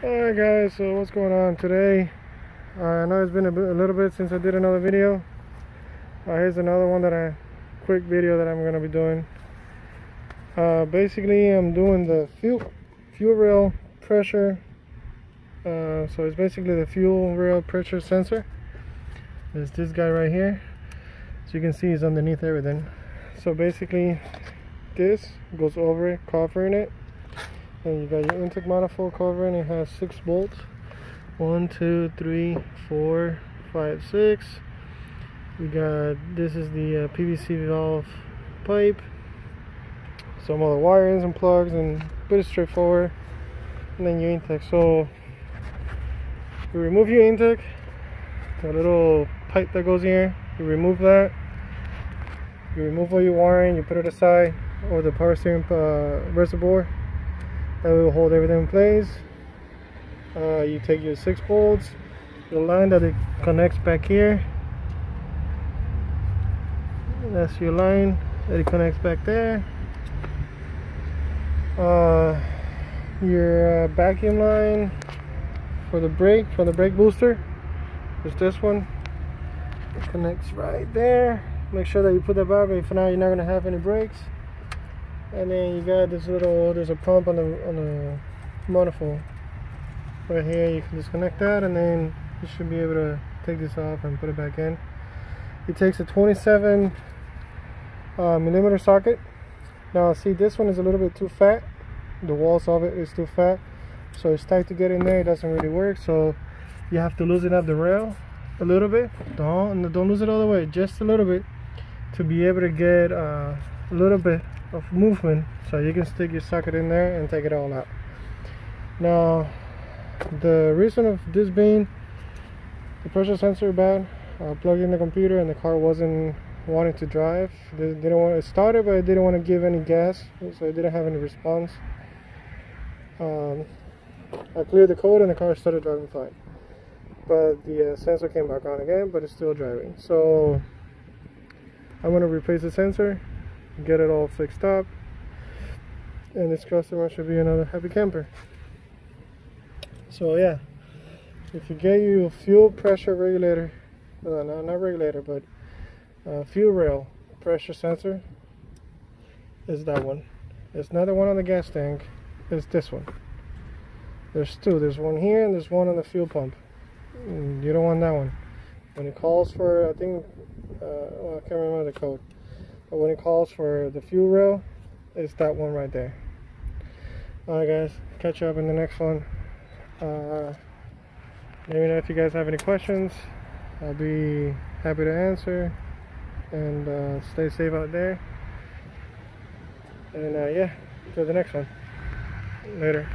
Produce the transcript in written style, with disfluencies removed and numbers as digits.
Alright guys, so what's going on today? I know it's been a little bit since I did another video. Here's another one quick video that I'm going to be doing. Basically I'm doing the fuel rail pressure. So it's basically the fuel rail pressure sensor. There's this guy right here. So you can see it's underneath everything. So basically this goes over it, covering it. And you got your intake manifold covering. It has 6 bolts. 1, 2, 3, 4, 5, 6. We got, this is the PVC valve pipe. Some other wirings and plugs, and pretty straightforward. And then your intake. So you remove your intake, a little pipe that goes here. You remove that. You remove all your wiring. You put it aside, or the power steering reservoir. That will hold everything in place. You take your 6 bolts, the line that it connects back here. That's your line that it connects back there. Your vacuum line for the brake, booster, is this one. It connects right there. Make sure that you put that back, if not, you're not gonna have any brakes. And then you got this little, there's a pump on the manifold right here. You can disconnect that, and then you should be able to take this off and put it back in. It takes a 27 millimeter socket. Now see, this one is a little bit too fat. The walls of it is too fat, so it's tight to get in there. It doesn't really work, so you have to loosen up the rail a little bit. Don't lose it all the way, just a little bit, to be able to get a little bit of movement, so you can stick your socket in there and take it all out. Now the reason of this being the pressure sensor bad, plugged in the computer and the car wasn't wanting to drive. They didn't want it started, but it didn't want to give any gas, so it didn't have any response. I cleared the code and the car started driving fine, but the sensor came back on again, but it's still driving. So I'm going to replace the sensor, get it all fixed up, and this customer should be another happy camper. So yeah, if you get your fuel pressure regulator, no, not regulator, but fuel rail pressure sensor, is that one. It's not the one on the gas tank, it's this one. There's two, there's one here and there's one on the fuel pump. You don't want that one. When it calls for, I think, well, I can't remember the code, but when it calls for the fuel rail, it's that one right there. Alright guys, catch you up in the next one. Let me know if you guys have any questions. I'll be happy to answer. And stay safe out there. And yeah, till the next one. Later.